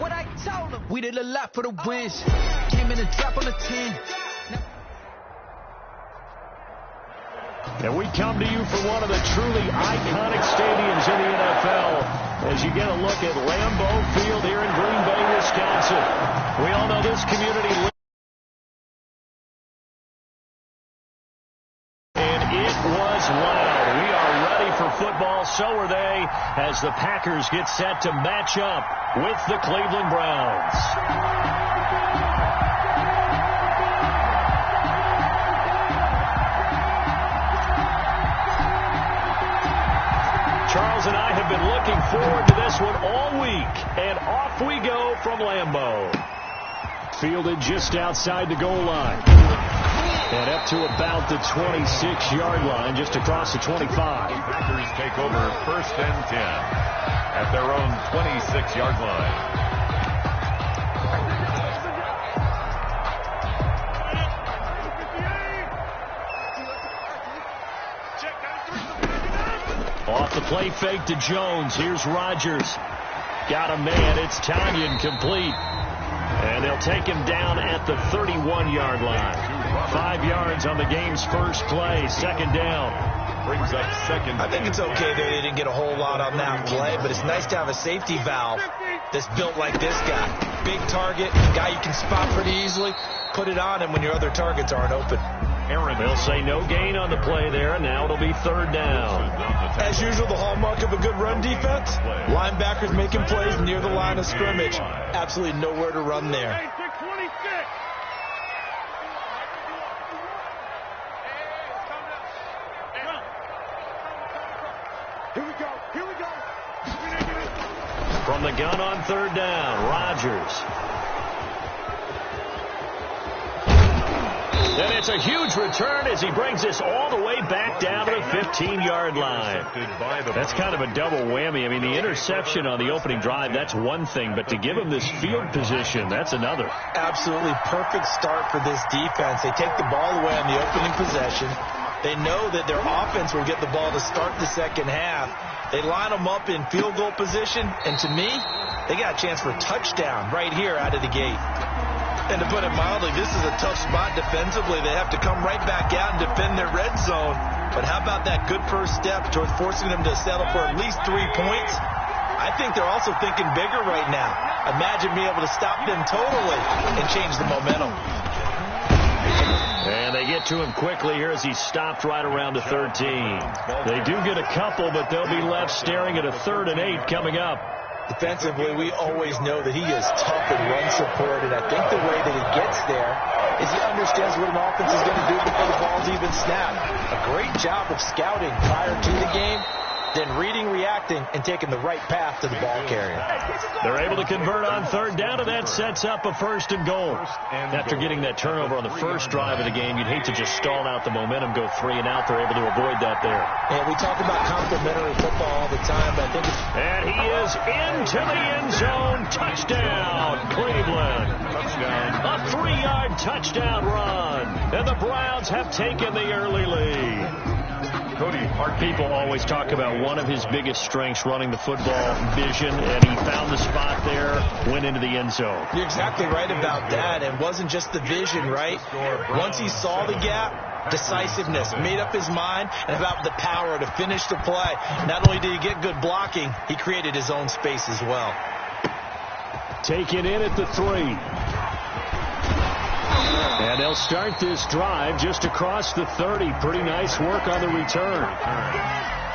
what I told him. We did a lot for the wins. Came in and drop on the 10. And we come to you from one of the truly iconic stadiums in the NFL as you get a look at Lambeau Field here in Green Bay, Wisconsin. We all know this community. And it was loud. We are ready for football. So are they as the Packers get set to match up with the Cleveland Browns. Charles and I have been looking forward to this one all week, and off we go from Lambeau. Fielded just outside the goal line. And up to about the 26-yard line, just across the 25. Packers take over 1st and 10 at their own 26-yard line. Off the play fake to Jones. Here's Rodgers. Got a man. It's Tanyan complete. And they'll take him down at the 31-yard line. 5 yards on the game's first play. 2nd down. Brings up 2nd. I think it's okay that they didn't get a whole lot on that play, but it's nice to have a safety valve that's built like this guy. Big target, guy you can spot pretty easily. Put it on him when your other targets aren't open. They'll say no gain on the play there, and now it'll be 3rd down. As usual, the hallmark of a good run defense, linebackers making plays near the line of scrimmage. Absolutely nowhere to run there. Here we go. From the gun on 3rd down, Rodgers. And it's a huge return as he brings this all the way back down to the 15-yard line. That's kind of a double whammy. I mean, the interception on the opening drive, that's one thing, but to give him this field position, that's another. Absolutely perfect start for this defense. They take the ball away on the opening possession. They know that their offense will get the ball to start the second half. They line them up in field goal position, and to me, they got a chance for a touchdown right here out of the gate. And to put it mildly, this is a tough spot defensively. They have to come right back out and defend their red zone. But how about that good first step towards forcing them to settle for at least 3 points? I think they're also thinking bigger right now. Imagine being able to stop them totally and change the momentum. And they get to him quickly here as he's stopped right around the 13. They do get a couple, but they'll be left staring at a 3rd and 8 coming up. Defensively, we always know that he is tough and run support, and I think the way that he gets there is he understands what an offense is going to do before the ball's even snapped. A great job of scouting prior to the game, then reading, reacting, and taking the right path to the ball carrier. They're able to convert on 3rd down, and that sets up a 1st and goal. After getting that turnover on the first drive of the game, you'd hate to just stall out the momentum, go 3 and out. They're able to avoid that there. Yeah, we talk about complimentary football all the time, but I think it's... And he is into the end zone. Touchdown, Cleveland. Touchdown. A 3-yard touchdown run. And the Browns have taken the early lead. People always talk about one of his biggest strengths, running the football, vision, and he found the spot there, went into the end zone. You're exactly right about that. It wasn't just the vision, right? Once he saw the gap, decisiveness, made up his mind, and about the power to finish the play. Not only did he get good blocking, he created his own space as well. Taken in at the 3. And they'll start this drive just across the 30. Pretty nice work on the return.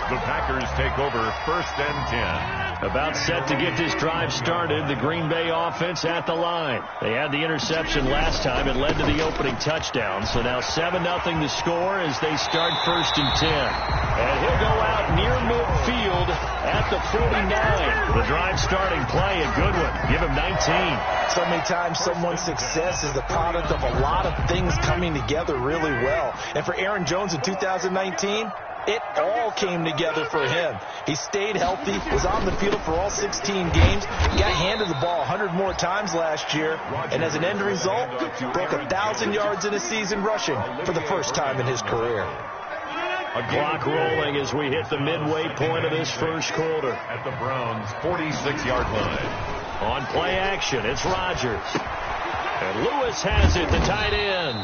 The Packers take over 1st and 10. About set to get this drive started. The Green Bay offense at the line. They had the interception last time. It led to the opening touchdown. So now 7-0 the score as they start 1st and 10. And he'll go out near midfield at the 49. The drive starting play, a good one. Give him 19. So many times someone's success is the product of a lot of things coming together really well. And for Aaron Jones in 2019, it all came together for him. He stayed healthy, was on the field for all 16 games, got handed the ball 100 more times last year, and as an end result, broke 1,000 yards in a season rushing for the first time in his career. A clock rolling as we hit the midway point of this first quarter. At the Browns' 46-yard line. On play action, it's Rodgers. And Lewis has it, the tight end.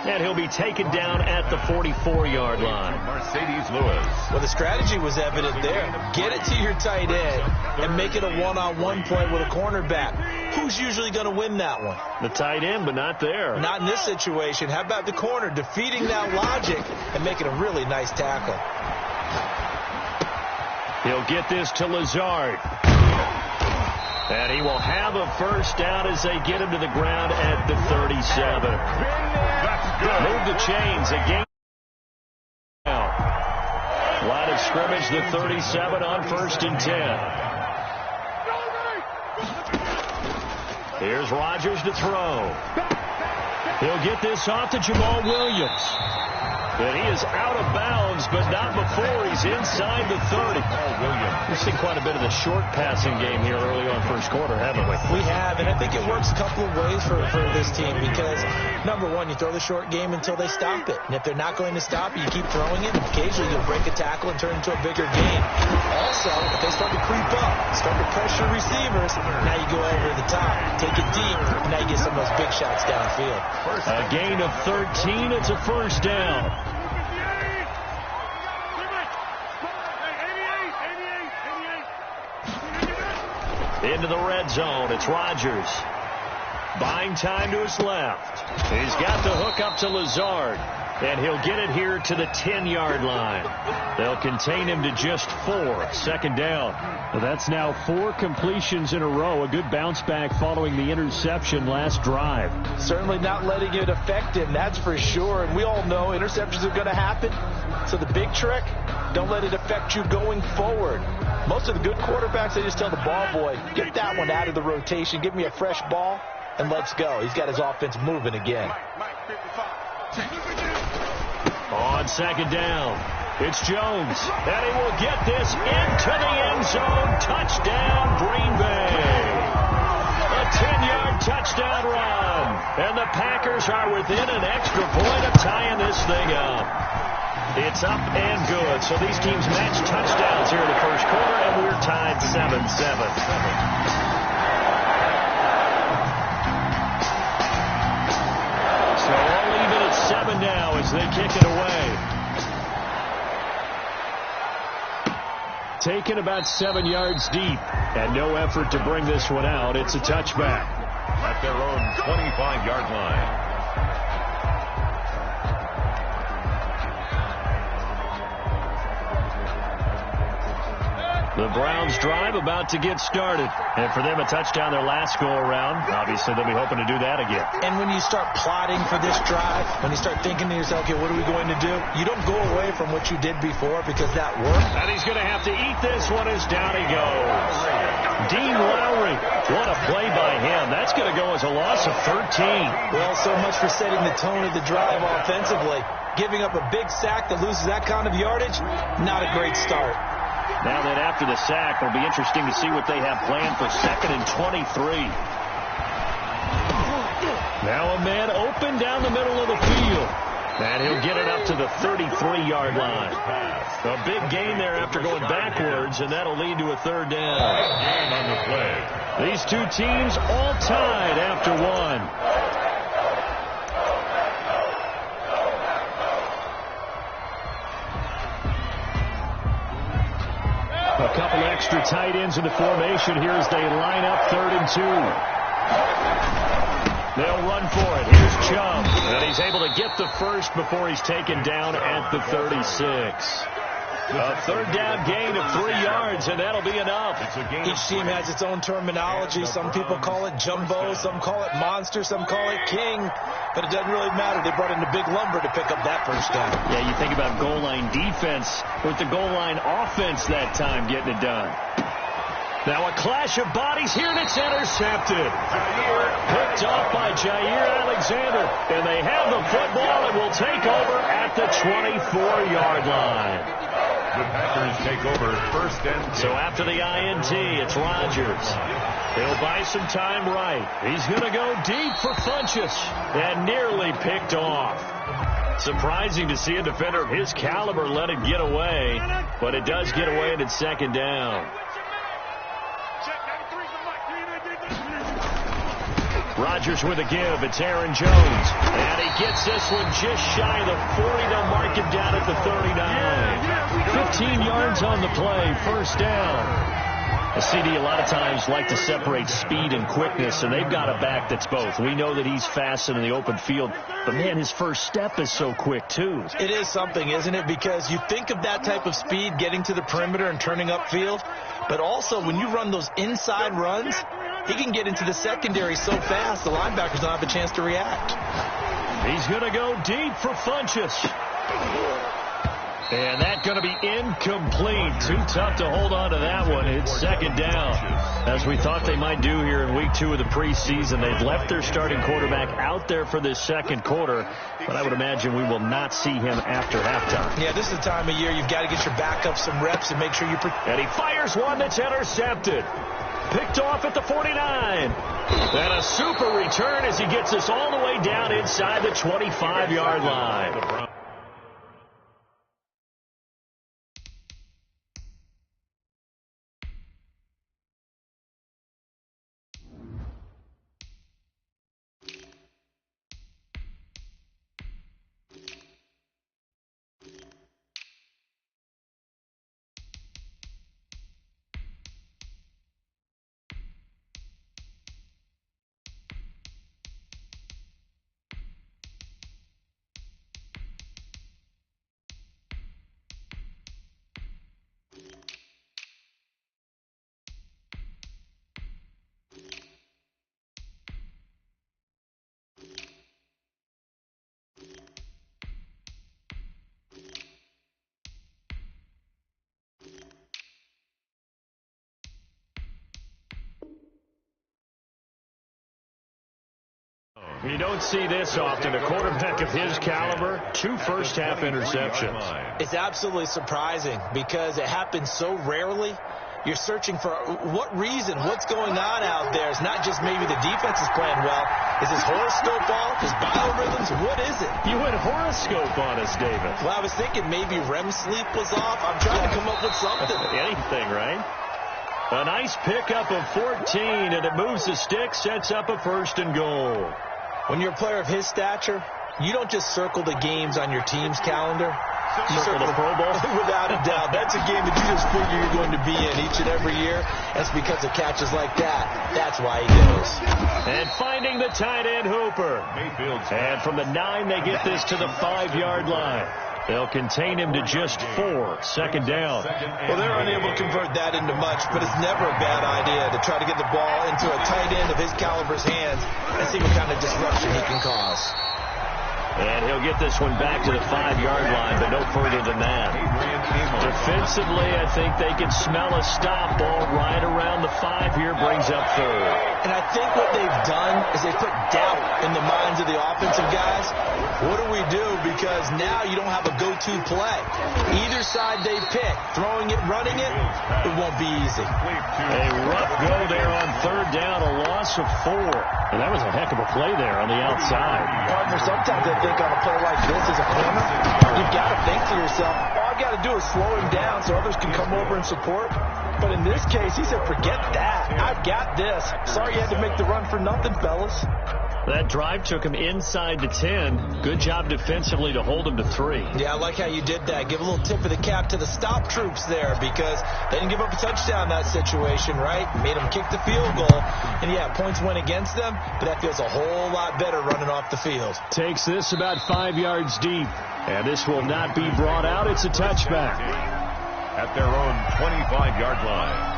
And he'll be taken down at the 44-yard line. Mercedes Lewis. Well, the strategy was evident there. Get it to your tight end and make it a one-on-one play with a cornerback. Who's usually going to win that one? The tight end, but not there. Not in this situation. How about the corner defeating that logic and making a really nice tackle? He'll get this to Lazard. And he will have a first down as they get him to the ground at the 37. Move the chains. A game now. Line of scrimmage, the 37 on 1st and 10. Here's Rodgers to throw. He'll get this off to Jamal Williams. But he is out of bounds, but not before he's inside the 30. We've seen quite a bit of the short passing game here early on first quarter, haven't we? We have, and I think it works a couple of ways for this team because, number one, you throw the short game until they stop it. And if they're not going to stop it, you keep throwing it. And occasionally you'll break a tackle and turn it into a bigger game. Also, if they start to creep up, start to pressure receivers, now you go over the top, take it deep, and now you get some of those big shots downfield. A gain of 13, it's a first down. Into the red zone, it's Rodgers. Buying time to his left. He's got the hook up to Lazard. And he'll get it here to the 10-yard line. They'll contain him to just 4. Second down. Well, that's now 4 completions in a row. A good bounce back following the interception last drive. Certainly not letting it affect him, that's for sure. And we all know interceptions are going to happen. So the big trick, don't let it affect you going forward. Most of the good quarterbacks, they just tell the ball boy, get that one out of the rotation, give me a fresh ball, and let's go. He's got his offense moving again. On second down, it's Jones, and he will get this into the end zone. Touchdown, Green Bay. A 10-yard touchdown run, and the Packers are within an extra point of tying this thing up. It's up and good, so these teams match touchdowns here in the first quarter, and we're tied 7-7. So all even at 7 now as they kick it away. Taken about 7 yards deep, and no effort to bring this one out. It's a touchback. At their own 25-yard line. The Browns drive about to get started. And for them, a touchdown their last go-around. Obviously, they'll be hoping to do that again. And when you start plotting for this drive, when you start thinking to yourself, okay, what are we going to do? You don't go away from what you did before because that worked. And he's going to have to eat this one as down he goes. Dean Lowry, what a play by him. That's going to go as a loss of 13. Well, so much for setting the tone of the drive offensively. Giving up a big sack that loses that kind of yardage, not a great start. Now that after the sack, it'll be interesting to see what they have planned for 2nd and 23. Now a man open down the middle of the field. And he'll get it up to the 33-yard line. A big gain there after going backwards, and that'll lead to a 3rd down. And on the play. These two teams all tied after 1. A couple extra tight ends in the formation here as they line up 3rd and 2. They'll run for it. Here's Chubb. And he's able to get the first before he's taken down at the 36. A 3rd down gain of 3 yards, and that'll be enough. Each team has its own terminology. Some people call it jumbo, some call it monster, some call it king. But it doesn't really matter. They brought in the big lumber to pick up that first down. Yeah, you think about goal line defense with the goal line offense that time getting it done. Now a clash of bodies here, and it's intercepted. Picked off by Jair Alexander. And they have the football and will take over at the 24-yard line. The Packers take over 1st and 10. So after the INT, it's Rodgers. He'll buy some time right. He's going to go deep for Funchess. And nearly picked off. Surprising to see a defender of his caliber let it get away. But it does get away and it's 2nd down. Rodgers with a give. It's Aaron Jones. And he gets this one just shy of the 40. They'll mark him down at the 39. 15 yards on the play. First down. The CD a lot of times like to separate speed and quickness, and they've got a back that's both. We know that he's fast in the open field, but, man, his first step is so quick, too. It is something, isn't it? Because you think of that type of speed getting to the perimeter and turning upfield, but also when you run those inside runs, he can get into the secondary so fast the linebackers don't have a chance to react. He's going to go deep for Funchess. And that's going to be incomplete. Too tough to hold on to that one. It's second down. As we thought they might do here in week 2 of the preseason, they've left their starting quarterback out there for this second quarter, but I would imagine we will not see him after halftime. Yeah, this is the time of year you've got to get your backup some reps and make sure you... And he fires one that's intercepted. Picked off at the 49. And a super return as he gets us all the way down inside the 25-yard line. You don't see this often. A quarterback of his caliber, 2 first-half interceptions. It's absolutely surprising because it happens so rarely. You're searching for what reason, what's going on out there. It's not just maybe the defense is playing well. Is his horoscope off? His biorhythms? What is it? You went horoscope on us, David. Well, I was thinking maybe REM sleep was off. I'm trying to come up with something. Anything, right? A nice pickup of 14, and it moves the stick, sets up a first and goal. When you're a player of his stature, you don't just circle the games on your team's calendar. You circle the Pro Bowl? Without a doubt. That's a game that you just figure you're going to be in each and every year. That's because of catches like that. That's why he goes. And finding the tight end, Hooper. And from the 9, they get this to the 5-yard line. They'll contain him to just 4. Second down. Well, they're unable to convert that into much, but it's never a bad idea to try to get the ball into a tight end of his caliber's hands and see what kind of disruption he can cause. And he'll get this one back to the 5-yard line, but no further than that. Defensively, I think they can smell a stop ball right around the 5 here, brings up 3rd. And I think what they've done is they put doubt in the minds of the offensive guys. What do we do? Because now you don't have a go-to play. Either side they pick, throwing it, running it, it won't be easy. A rough go there on 3rd down, a loss of 4. And that was a heck of a play there on the outside. Partner, sometimes I think on a play like this as a corner, you've got to think to yourself, all I've got to do is slow him down so others can come over and support. But in this case, he said, forget that. I've got this. Sorry you had to make the run for nothing, fellas. That drive took him inside the 10. Good job defensively to hold him to 3. Yeah, I like how you did that. Give a little tip of the cap to the stop troops there because they didn't give up a touchdown in that situation, right? Made them kick the field goal. And, yeah, points went against them, but that feels a whole lot better running off the field. Takes this about 5 yards deep. And this will not be brought out. It's a touchback. At their own 25-yard line.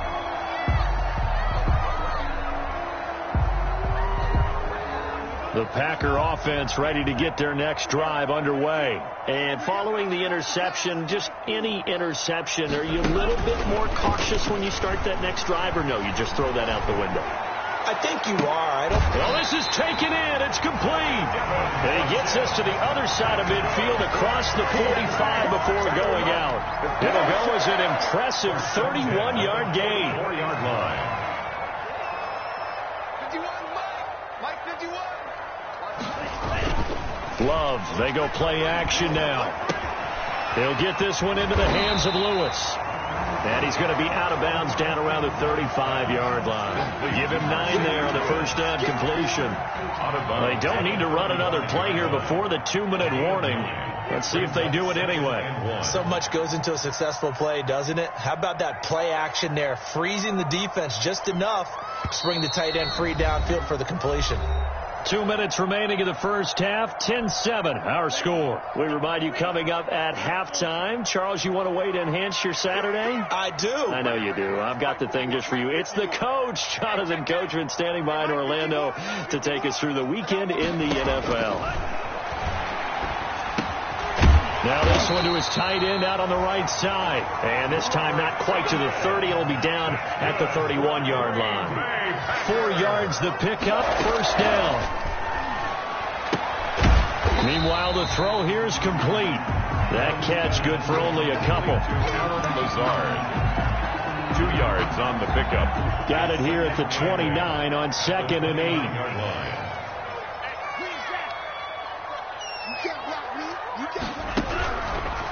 The Packer offense ready to get their next drive underway. And following the interception, just any interception, are you a little bit more cautious when you start that next drive, or no, you just throw that out the window? I think you are. Well, this is taken in. It's complete. And he gets us to the other side of midfield across the 45 before going out. It'll go as an impressive 31-yard gain. 4-yard line. 51, Mike 51. Love, they go play action now. They'll get this one into the hands of Lewis. And he's going to be out of bounds down around the 35-yard line. Give him 9 there on the first down completion. They don't need to run another play here before the 2-minute warning. Let's see if they do it anyway. So much goes into a successful play, doesn't it? How about that play action there, freezing the defense just enough to bring the tight end free downfield for the completion. 2 minutes remaining in the first half. 10-7 our score. We remind you coming up at halftime. Charles, you want a way to enhance your Saturday? I do. I know you do. I've got the thing just for you. It's the coach, Jonathan Coachman, standing by in Orlando to take us through the weekend in the NFL. Now this one to his tight end out on the right side. And this time not quite to the 30. It'll be down at the 31-yard line. 4 yards the pickup, first down. Meanwhile, the throw here is complete. That catch good for only a couple. Lazard. 2 yards on the pickup. Got it here at the 29 on 2nd and 8.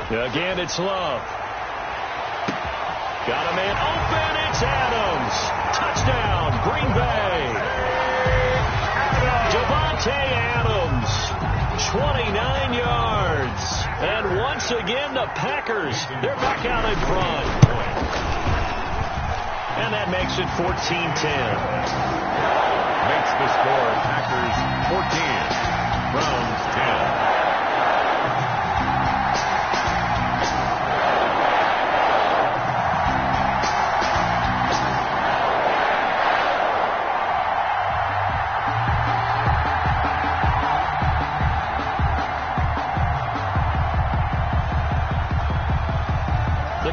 Again, it's Love. Got a man open. It's Adams. Touchdown, Green Bay. Devontae Adams, 29 yards. And once again, the Packers, they're back out in front. And that makes it 14-10. Makes the score Packers 14, Browns 10.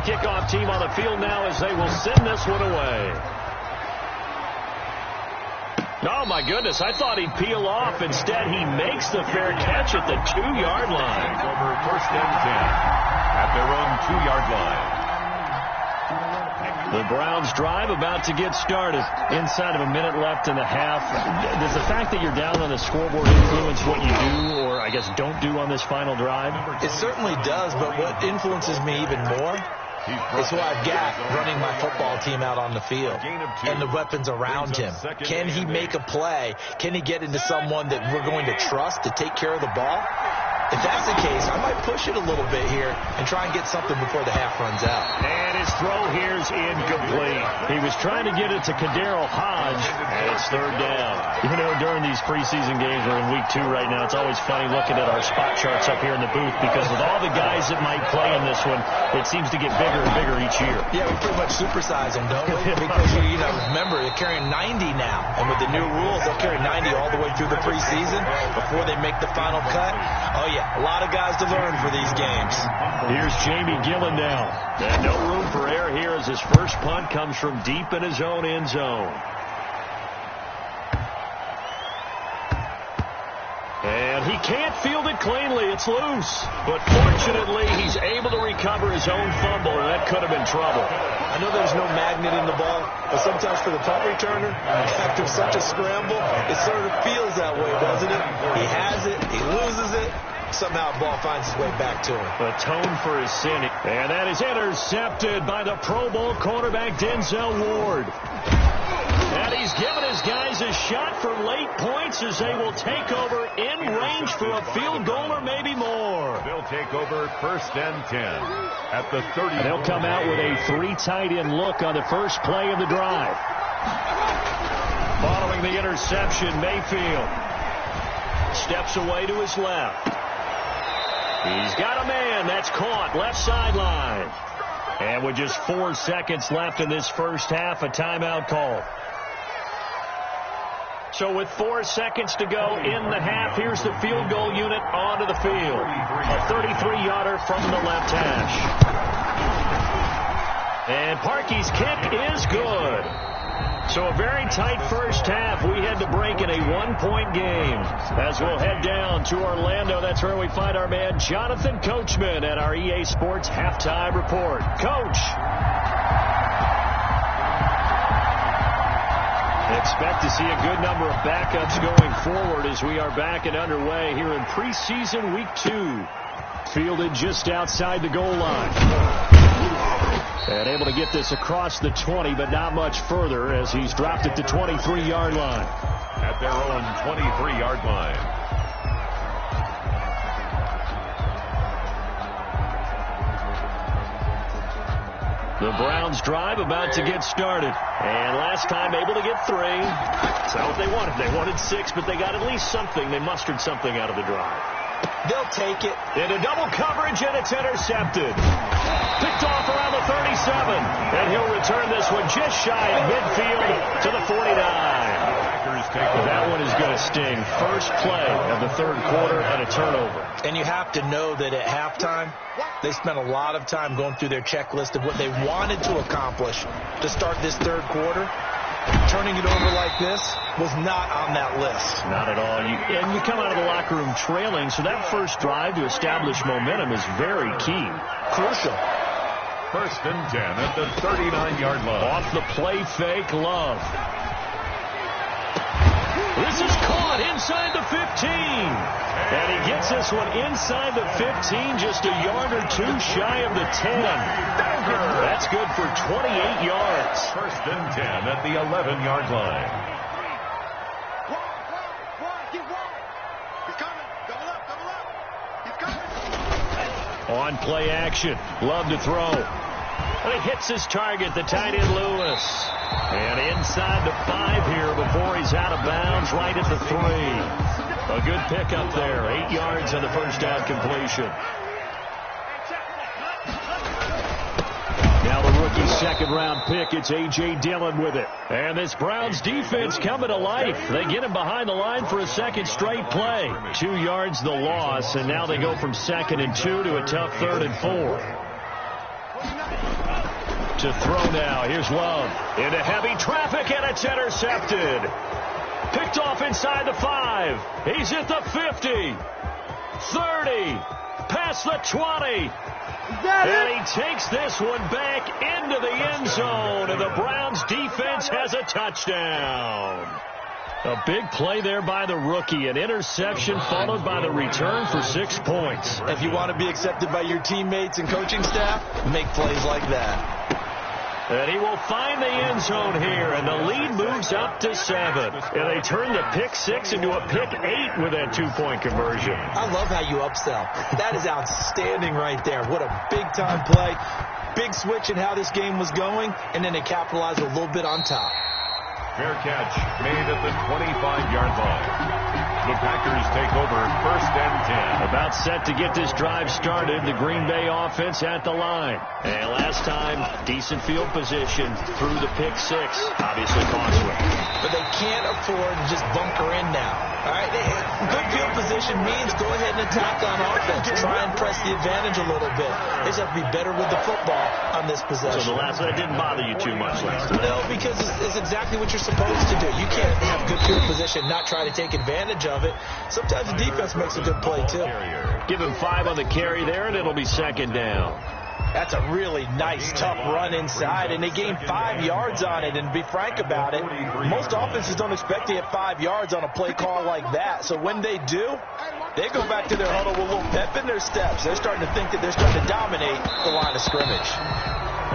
Kickoff team on the field now as they will send this one away. Oh, my goodness. I thought he'd peel off. Instead, he makes the fair catch at the 2-yard line. Over first and 10 at their own 2-yard line. The Browns drive about to get started. Inside of a minute left in the half. Does the fact that you're down on the scoreboard influence what you do or, I guess, don't do on this final drive? It certainly does, but what influences me even more is who I've got running my football team out on the field and the weapons around him. Can he make a play? Can he get into someone that we're going to trust to take care of the ball? If that's the case, I might push it a little bit here and try and get something before the half runs out. And his throw here is incomplete. He was trying to get it to Kadero Hodge, and it's third down. You know, during these preseason games, we're in week 2 right now, it's always funny looking at our spot charts up here in the booth because with all the guys that might play in this one, it seems to get bigger and bigger each year. Yeah, we pretty much supersize them, don't we? Because, you know, remember, they're carrying 90 now. And with the new rules, they'll carry 90 all the way through the preseason before they make the final cut. Oh, yeah, a lot of guys to learn for these games. Here's Jamie Gillen now. And no room for error here as his first punt comes from deep in his own end zone. And he can't field it cleanly. It's loose. But fortunately, he's able to recover his own fumble, and that could have been trouble. I know there's no magnet in the ball, but sometimes for the punt returner, after such a scramble, it sort of feels that way, doesn't it? He has it. He loses it. Somehow the ball finds its way back to him. Atone for his sin. And that is intercepted by the Pro Bowl cornerback Denzel Ward. And he's given his guys a shot for late points as they will take over in range for a field goal or maybe more. They'll take over first and 10 at the 30. And they'll come out with a 3 tight end look on the first play of the drive. Following the interception, Mayfield steps away to his left. He's got a man that's caught left sideline. And with just 4 seconds left in this first half, a timeout call. So with 4 seconds to go in the half, here's the field goal unit onto the field. A 33-yarder from the left hash. And Parkey's kick is good. So a very tight first half. We had to break in a 1-point game. As we'll head down to Orlando, that's where we find our man Jonathan Coachman at our EA Sports Halftime Report. Coach. Expect to see a good number of backups going forward as we are back and underway here in preseason week 2. Fielded just outside the goal line. And able to get this across the 20, but not much further as he's dropped it to 23-yard line. At their own 23-yard line. The Browns drive about to get started. And last time able to get 3. That's not what they wanted. They wanted 6, but they got at least something. They mustered something out of the drive. They'll take it. Into double coverage, and it's intercepted. Picked off around the 37. And he'll return this one just shy of midfield to the 49. That one is going to sting. First play of the third quarter and a turnover. And you have to know that at halftime, they spent a lot of time going through their checklist of what they wanted to accomplish to start this third quarter. Turning it over like this was not on that list. Not at all. And you come out of the locker room trailing, so that first drive to establish momentum is very key. Crucial. First and 10 at the 39-yard line. Off the play fake, Love. This is caught inside the 15. And he gets this one inside the 15, just a yard or two shy of the 10. That's good for 28 yards. First and 10 at the 11-yard line. He's coming. Double up, double up. He's coming. On play action. Love to throw. And he hits his target, the tight end Lewis. And inside the 5 here before he's out of bounds, right at the 3. A good pickup there. 8 yards on the first down completion. Now the rookie second-round pick. It's A.J. Dillon with it. And this Browns defense coming to life. They get him behind the line for a second straight play. 2 yards the loss, and now they go from 2nd and 2 to a tough 3rd and 4. To throw now. Here's Love. Into heavy traffic, and it's intercepted. Picked off inside the 5. He's at the 50. 30. Past the 20. And he takes this one back into the end zone, and the Browns defense has a touchdown. A big play there by the rookie. An interception followed by the return for 6 points. If you want to be accepted by your teammates and coaching staff, make plays like that. And he will find the end zone here, and the lead moves up to 7. And they turn the pick 6 into a pick 8 with that 2-point conversion. I love how you upsell. That is outstanding right there. What a big-time play. Big switch in how this game was going, and then they capitalized a little bit on top. Fair catch made at the 25-yard line. The Packers take over first and 10. About set to get this drive started. The Green Bay offense at the line. And last time, decent field position through the pick 6. Obviously costly. But they can't afford to just bunker in now. All right, good field position means go ahead and attack on offense. Try and press the advantage a little bit. They just have to be better with the football on this possession. So the last one didn't bother you too much last time? No, because it's exactly what you're supposed to do. You can't have good field position, not try to take advantage of it. Sometimes the defense makes a good play, too. Give him 5 on the carry there, and it'll be 2nd down. That's a really nice, tough run inside, and they gained 5 yards on it. And to be frank about it, most offenses don't expect to get 5 yards on a play call like that. So when they do, they go back to their huddle with a little pep in their steps. They're starting to think that they're starting to dominate the line of scrimmage.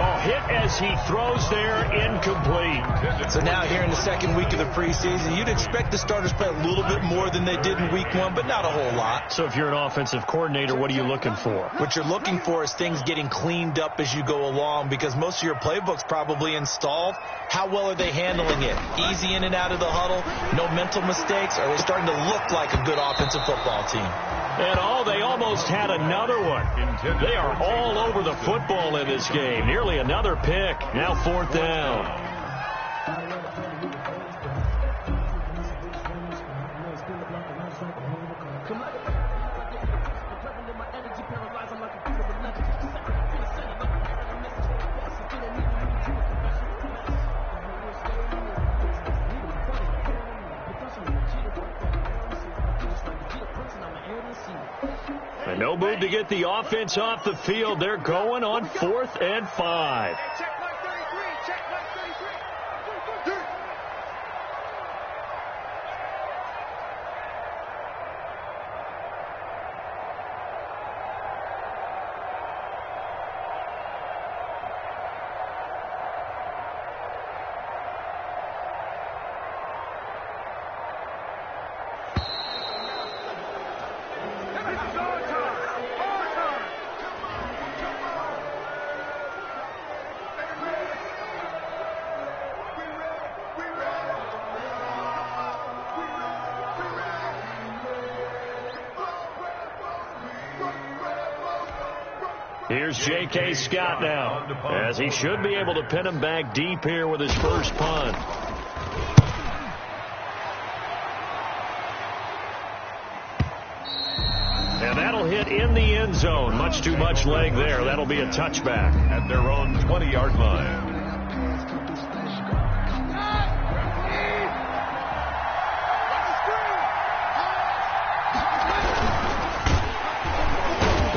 Oh, hit as he throws there, incomplete. So now here in the second week of the preseason, you'd expect the starters play a little bit more than they did in week 1, but not a whole lot. So if you're an offensive coordinator, what are you looking for? What you're looking for is things getting cleaned up as you go along, because most of your playbook's probably installed. How well are they handling it? Easy in and out of the huddle, no mental mistakes. Are they starting to look like a good offensive football team? And they almost had another one. They are all over the football in this game. Nearly another pick. Now 4th down. No move to get the offense off the field. They're going on 4th and 5. Check mark 33. Check mark 33. Here's J.K. Scott now, as he should be able to pin him back deep here with his first punt. And that'll hit in the end zone. Much too much leg there. That'll be a touchback. At their own 20-yard line.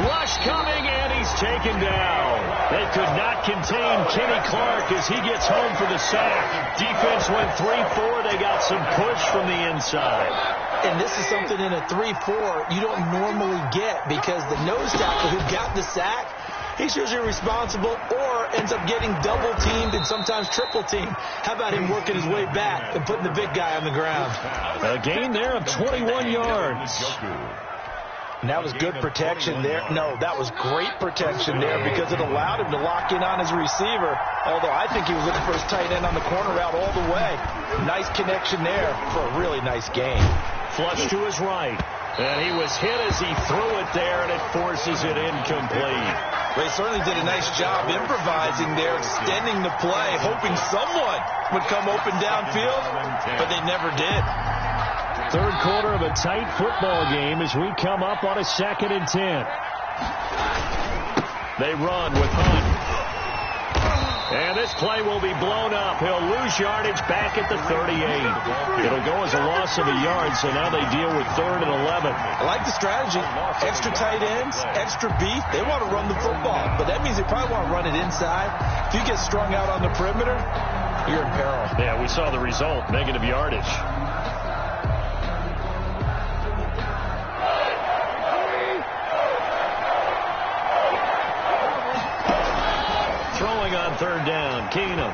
Rush coming, and he's taken down. They could not contain Kenny Clark as he gets home for the sack. Defense went 3-4. They got some push from the inside. And this is something in a 3-4 you don't normally get, because the nose tackle who got the sack, he's usually responsible or ends up getting double teamed and sometimes triple teamed. How about him working his way back and putting the big guy on the ground? A gain there of 21 yards. And that was good protection there. No, that was great protection there because it allowed him to lock in on his receiver. Although I think he was looking for his tight end on the corner route all the way. Nice connection there for a really nice gain. Flush to his right. And he was hit as he threw it there, and it forces it incomplete. They certainly did a nice job improvising there, extending the play, hoping someone would come open downfield, but they never did. Third quarter of a tight football game as we come up on a 2nd and 10. They run with Hunt. And this play will be blown up. He'll lose yardage back at the 38. It'll go as a loss of a yard, so now they deal with 3rd and 11. I like the strategy. Extra tight ends, extra beef. They want to run the football, but that means they probably want to run it inside. If you get strung out on the perimeter, you're in peril. Yeah, we saw the result, negative yardage. Throwing on 3rd down, Keenum.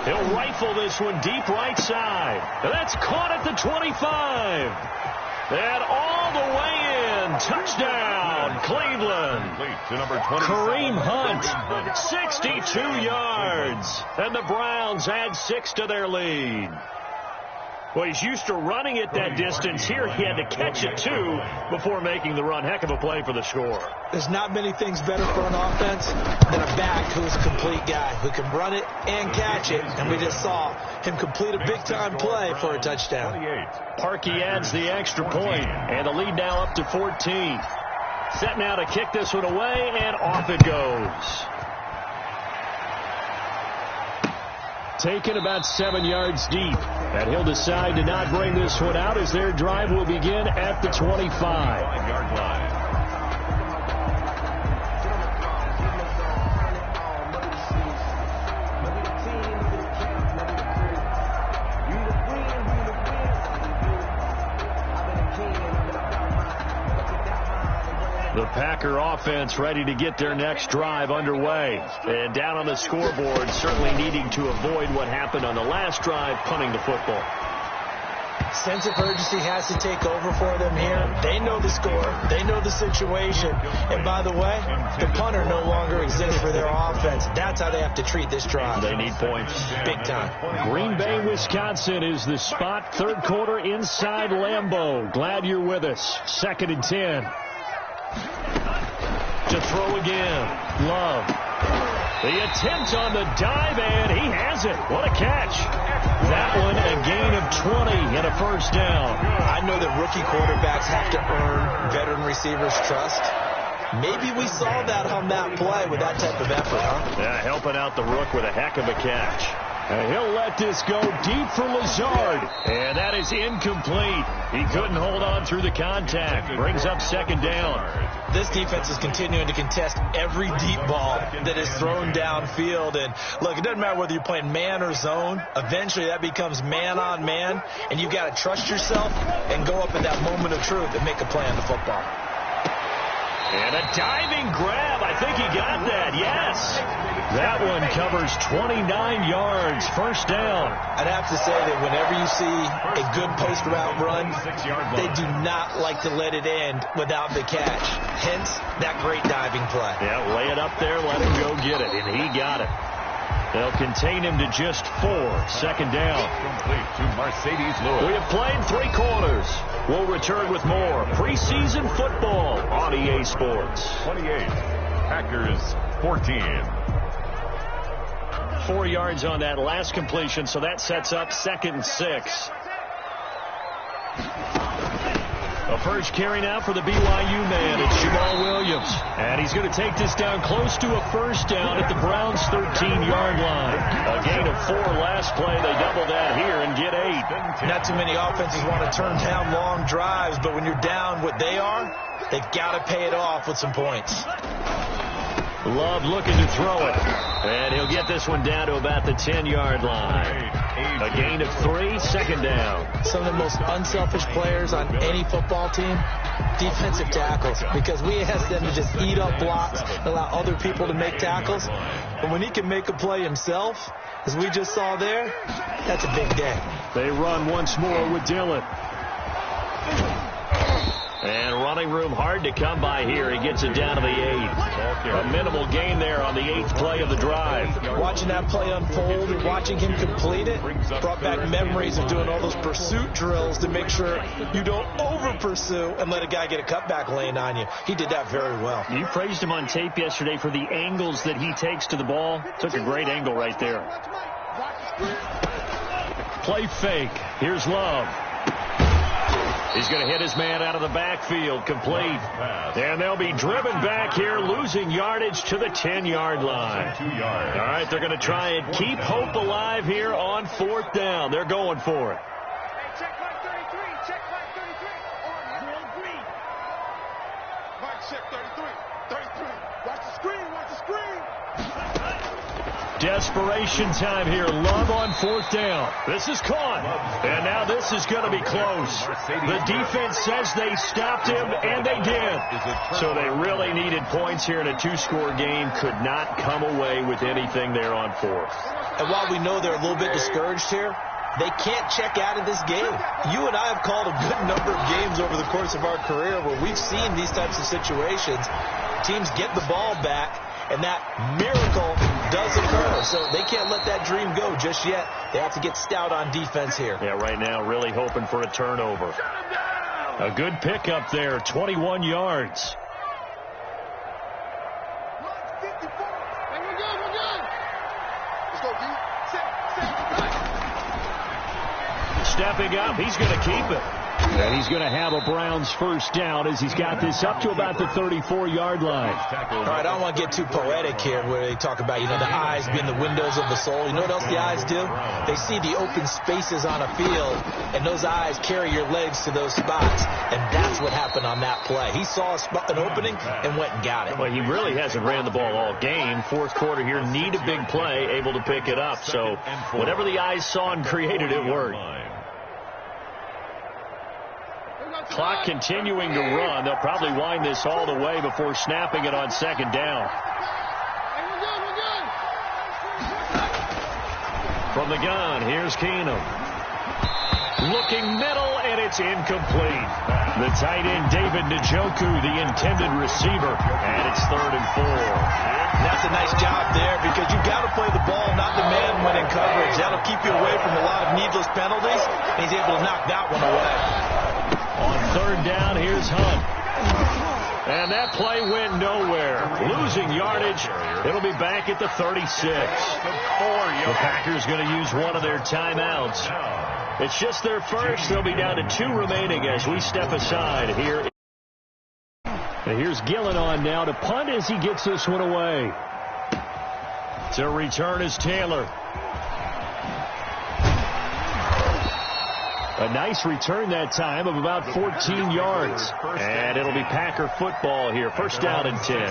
He'll rifle this one deep right side. And that's caught at the 25. And all the way in. Touchdown, Cleveland. Kareem Hunt, 62 yards. And the Browns add 6 to their lead. Well, he's used to running it that distance. Here he had to catch it, too, before making the run. Heck of a play for the score. There's not many things better for an offense than a back who's a complete guy, who can run it and catch it. And we just saw him complete a big-time play for a touchdown. Parkey adds the extra point, and the lead now up to 14. Set now to kick this one away, and off it goes. Taken about 7 yards deep. And he'll decide to not bring this one out as their drive will begin at the 25. The Packer offense ready to get their next drive underway. And down on the scoreboard, certainly needing to avoid what happened on the last drive, punting the football. Sense of urgency has to take over for them here. They know the score. They know the situation. And by the way, the punter no longer exists for their offense. That's how they have to treat this drive. They need points. Big time. Green Bay, Wisconsin is the spot. 3rd quarter inside Lambeau. Glad you're with us. 2nd and 10. To throw again. Love. The attempt on the dive, and he has it. What a catch. That one a gain of 20 and a first down. I know that rookie quarterbacks have to earn veteran receivers' trust. Maybe we saw that on that play with that type of effort, huh? Yeah, helping out the rook with a heck of a catch. And he'll let this go deep for Lazard. And that is incomplete. He couldn't hold on through the contact. Brings up 2nd down. This defense is continuing to contest every deep ball that is thrown downfield. And look, it doesn't matter whether you're playing man or zone. Eventually that becomes man on man. And you got to trust yourself and go up at that moment of truth and make a play on the football. And a diving grab. I think he got that. Yes. That one covers 29 yards. First down. I'd have to say that whenever you see a good post route run, they do not like to let it end without the catch. Hence, that great diving play. Yeah, lay it up there, let him go get it. And he got it. They'll contain him to just 4. Second down. Complete to Mercedes Lewis. We have played 3 quarters. We'll return with more preseason football on EA Sports. 28. Packers 14. 4 yards on that last completion, so that sets up 2nd and 6. A first carry now for the BYU man. It's Jamal Williams. And he's going to take this down close to a first down at the Browns' 13-yard line. A gain of 4 last play. They double that here and get 8. Not too many offenses want to turn down long drives, but when you're down what they are, they've got to pay it off with some points. Love looking to throw it. And he'll get this one down to about the 10-yard line. A gain of 3, second down. Some of the most unselfish players on any football team, defensive tackles, because we ask them to just eat up blocks, allow other people to make tackles. But when he can make a play himself, as we just saw there, that's a big day. They run once more with Dillon. And running room hard to come by here. He gets it down to the 8. A minimal gain there on the 8th play of the drive. Watching that play unfold and watching him complete it brought back memories of doing all those pursuit drills to make sure you don't over-pursue and let a guy get a cutback lane on you. He did that very well. You praised him on tape yesterday for the angles that he takes to the ball. Took a great angle right there. Play fake. Here's Love. He's going to hit his man out of the backfield, complete. And they'll be driven back here, losing yardage to the 10-yard line. All right, they're going to try and keep hope alive here on 4th down. They're going for it. Check flag 33. Check flag 33. On green. Mike, check 33. 33. Watch the screen. Watch the screen. Desperation time here. Love on 4th down. This is caught. And now this is going to be close. The defense says they stopped him, and they did. So they really needed points here in a 2-score game. Could not come away with anything there on 4th. And while we know they're a little bit discouraged here, they can't check out of this game. You and I have called a good number of games over the course of our career where we've seen these types of situations. Teams get the ball back, and that miracle does occur. So they can't let that dream go just yet. They have to get stout on defense here. Yeah, right now really hoping for a turnover. A good pickup there, 21 yards. Stepping up, he's going to keep it. And he's going to have a Browns first down as he's got this up to about the 34-yard line. All right, I don't want to get too poetic here where they talk about, the eyes being the windows of the soul. You know what else the eyes do? They see the open spaces on a field, and those eyes carry your legs to those spots. And that's what happened on that play. He saw an opening and went and got it. Well, he really hasn't ran the ball all game. 4th quarter here, need a big play, able to pick it up. So whatever the eyes saw and created, it worked. Clock continuing to run. They'll probably wind this all the way before snapping it on 2nd down. From the gun, here's Keenum. Looking middle, and it's incomplete. The tight end, David Njoku, the intended receiver, and it's 3rd and 4. That's a nice job there because you've got to play the ball, not the man when in coverage. That'll keep you away from a lot of needless penalties, and he's able to knock that one away. On 3rd down, here's Hunt. And that play went nowhere. Losing yardage. It'll be back at the 36. The Packers going to use one of their timeouts. It's just their first. They'll be down to 2 remaining as we step aside here. And here's Gillen on now to punt as he gets this one away. To return is Taylor. A nice return that time of about 14 yards. And it'll be Packer football here. First down and 10.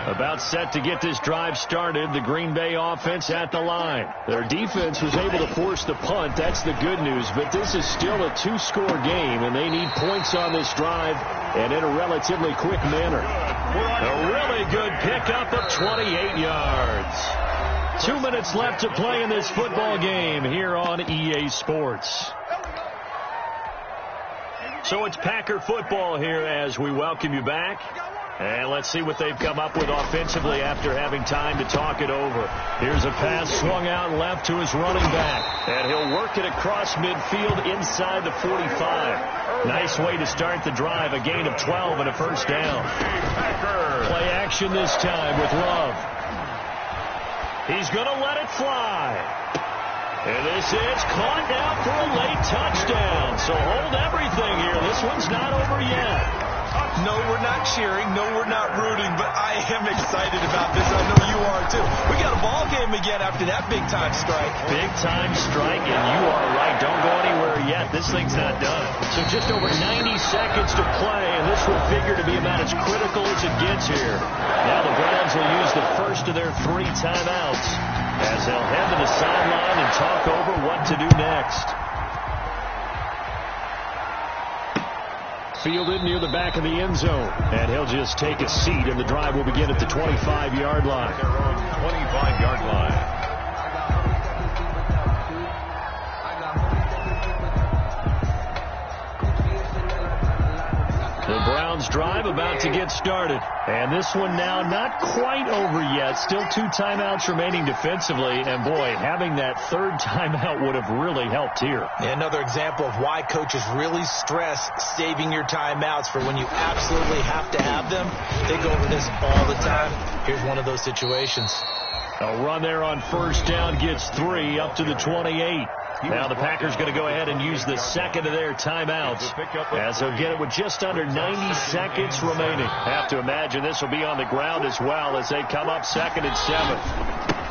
About set to get this drive started. The Green Bay offense at the line. Their defense was able to force the punt. That's the good news. But this is still a 2-score game, and they need points on this drive and in a relatively quick manner. A really good pickup of 28 yards. 2 minutes left to play in this football game here on EA Sports. So it's Packer football here as we welcome you back. And let's see what they've come up with offensively after having time to talk it over. Here's a pass swung out left to his running back. And he'll work it across midfield inside the 45. Nice way to start the drive. A gain of 12 and a first down. Play action this time with Love. He's going to let it fly. And this is caught now for a late touchdown. So hold everything here. This one's not over yet. No, we're not cheering. No, we're not rooting. But I am excited about this. I know you are, too. We got a ball game again after that big-time strike. Big-time strike, and you are right. Don't go anywhere yet. This thing's not done. So just over 90 seconds to play, and this will figure to be about as critical as it gets here. Now the Browns will use the first of their 3 timeouts as they'll head to the sideline and talk over what to do next. Fielded near the back of the end zone. And he'll just take a seat, and the drive will begin at the 25-yard line. Their own 25-yard line. The Browns drive about to get started. And this one now not quite over yet. Still 2 timeouts remaining defensively. And, boy, having that 3rd timeout would have really helped here. Another example of why coaches really stress saving your timeouts for when you absolutely have to have them. They go over this all the time. Here's one of those situations. A run there on first down gets 3 up to the 28. Now the Packers going to go ahead and use the second of their timeouts as they'll get it with just under 90 seconds remaining. Have to imagine this will be on the ground as well as they come up 2nd and 7.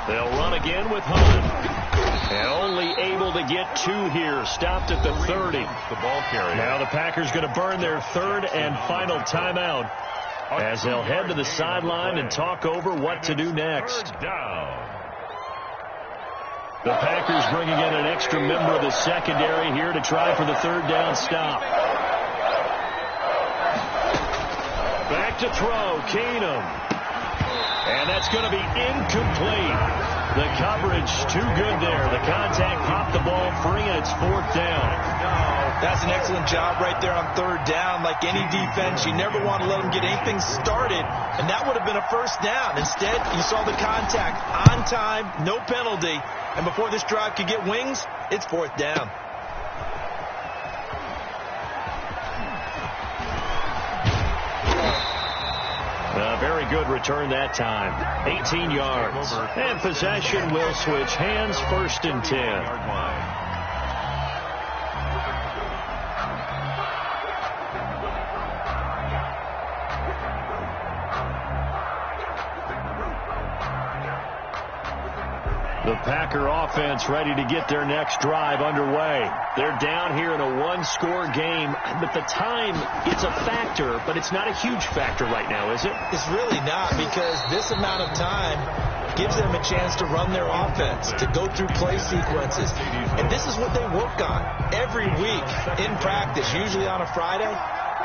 They'll run again with Hunt. And only able to get 2 here. Stopped at the 30. The ball carrier. Now the Packers going to burn their 3rd and final timeout as they'll head to the sideline and talk over what to do next. Down. The Packers bringing in an extra member of the secondary here to try for the 3rd down stop. Back to throw, Keenum. And that's going to be incomplete. The coverage too good there. The contact popped the ball free, and it's 4th down. That's an excellent job right there on 3rd down. Like any defense, you never want to let them get anything started, and that would have been a first down. Instead, you saw the contact on time, no penalty, and before this drive could get wings, it's 4th down. A very good return that time. 18 yards. And possession will switch hands, 1st and 10. The Packer offense ready to get their next drive underway. They're down here in a 1-score game, but the time, it's a factor, but it's not a huge factor right now, is it? It's really not, because this amount of time gives them a chance to run their offense, to go through play sequences. And this is what they work on every week in practice, usually on a Friday.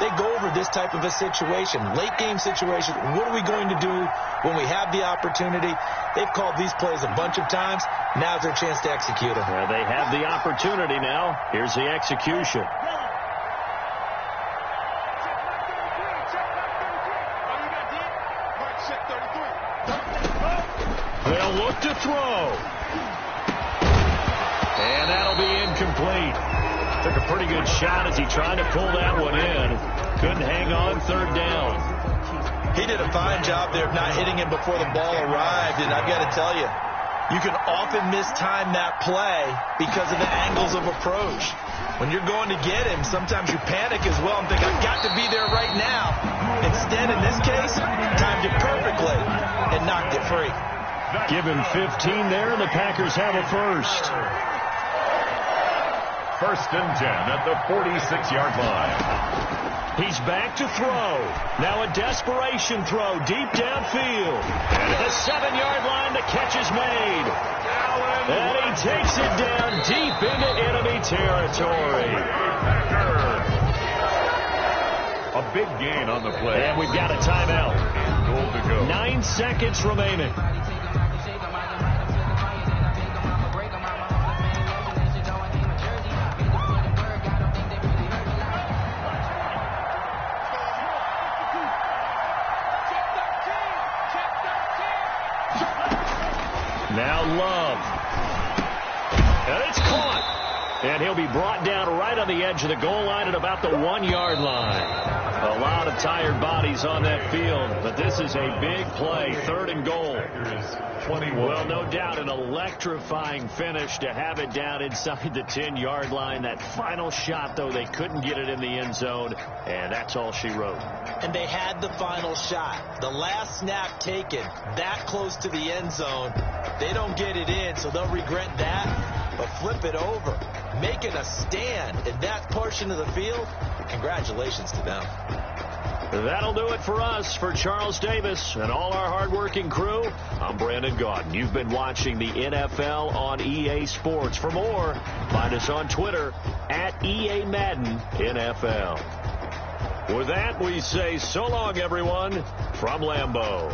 They go over this type of a situation, late game situation. What are we going to do when we have the opportunity? They've called these plays a bunch of times. Now's their chance to execute them. Well, they have the opportunity now. Here's the execution. They'll look to throw. And that'll be incomplete. Took a pretty good shot as he tried to pull that one in. Couldn't hang on, 3rd down. He did a fine job there of not hitting him before the ball arrived, and I've got to tell you, you can often mistime that play because of the angles of approach. When you're going to get him, sometimes you panic as well and think, I've got to be there right now. Instead, in this case, timed it perfectly and knocked it free. Give him 15 there, and the Packers have a first. 1st and 10 at the 46-yard line. He's back to throw. Now a desperation throw deep downfield. And at the 7-yard line, the catch is made. And he takes it down deep into enemy territory. A big gain on the play. And we've got a timeout. Goal to go. 9 seconds remaining. Love. And it's caught. And he'll be brought down right on the edge of the goal line at about the 1-yard line. A lot of tired bodies on that field, but this is a big play, 3rd and goal. Well, no doubt an electrifying finish to have it down inside the 10-yard line. That final shot, though, they couldn't get it in the end zone, and that's all she wrote. And they had the final shot. The last snap taken that close to the end zone. They don't get it in, so they'll regret that, but flip it over. Making a stand in that portion of the field, congratulations to them. That'll do it for us. For Charles Davis and all our hardworking crew, I'm Brandon Gaudin. You've been watching the NFL on EA Sports. For more, find us on Twitter at EA Madden NFL. With that, we say so long, everyone, from Lambeau.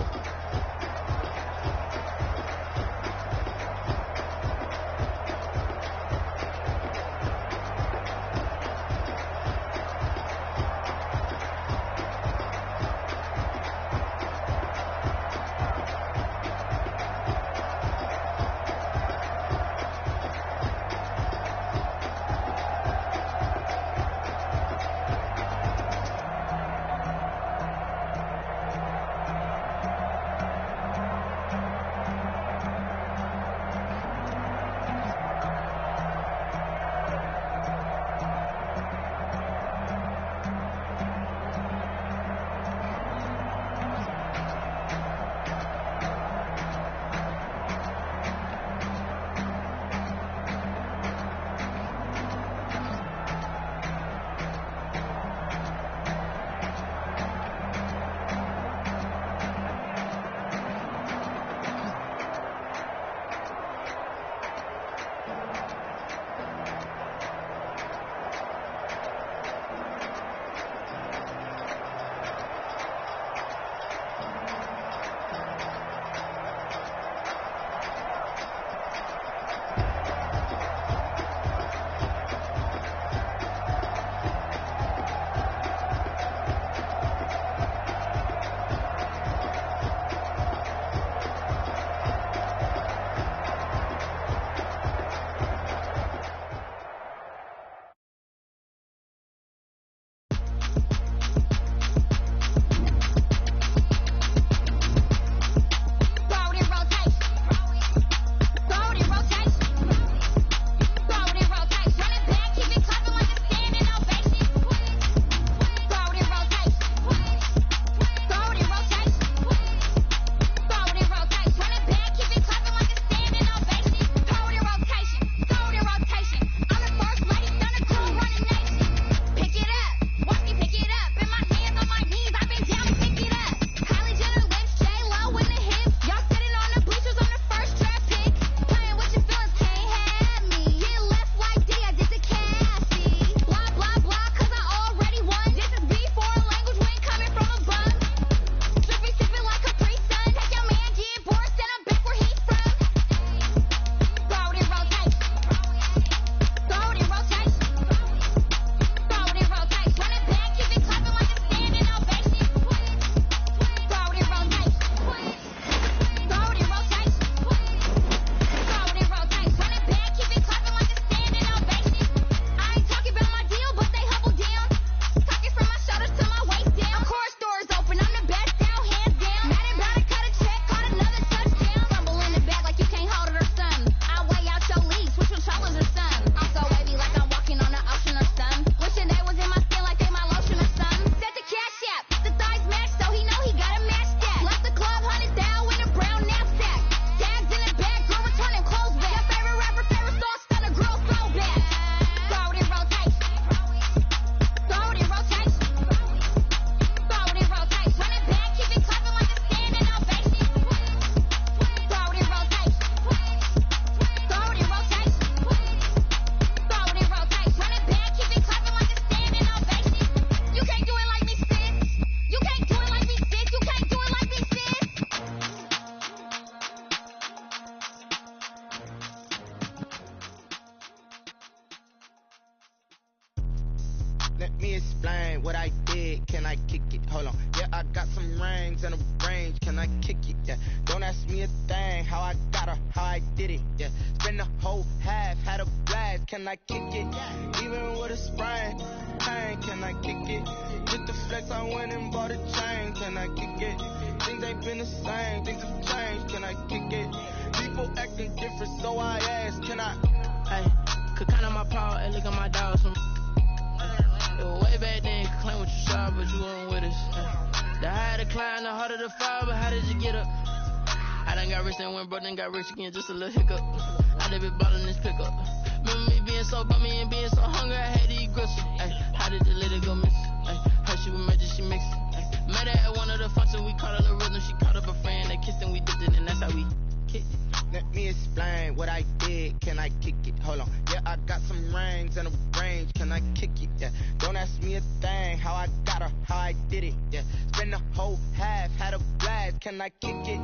me explain what I did. Can I kick it? Hold on. Yeah, I got some rings and a range. Can I kick it? Yeah. Don't ask me a thing. How I got her, how I did it. Yeah. Spend the whole half, had a blast. Can I kick it? Even with a sprain. Pain, can I kick it? With the flex, I went and bought a chain. Can I kick it? Things ain't been the same. Things have changed. Can I kick it? People acting different, so I ask. Can I? Hey, could count on my power and look at my dogs. Way back then, could claim what you saw, but you weren't with us. The higher the climb, the harder the fall, but how did you get up? I done got rich and went broke, then got rich again, just a little hiccup. I done been ballin' this pickup. Remember me being so bummy and being so hungry, I had to eat gristle. Ay, how did the lady go miss? Ay, how she was magic, she mixed it. Met her at one of the functions, we caught her the rhythm, she caught up a friend, they kissed and we dipped it, and that's how we kicked it. Let me explain what I did. Can I kick it? Hold on. Yeah, I got some rings and a range. Can I kick it? Yeah. Don't ask me a thing. How I got her, how I did it. Yeah. Spend the whole half, had a blast. Can I kick it?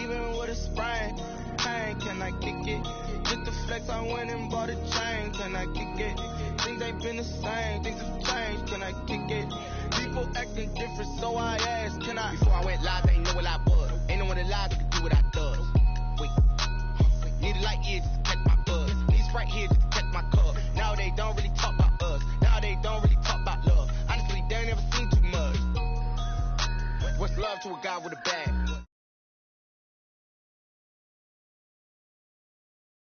Even with a sprain. Pain, can I kick it? With the flex, I went and bought a chain. Can I kick it? Things ain't been the same. Things have changed. Can I kick it? People acting different, so I asked. Can I? Before I went live, ain't know what I was. Ain't no one alive that could do what I does. Wait. Need a light here just to catch my buzz. Need Sprite here just to catch my cup. Now they don't really talk about us. Now they don't really talk about love. Honestly, they ain't never seen too much. What's love to a guy with a bag?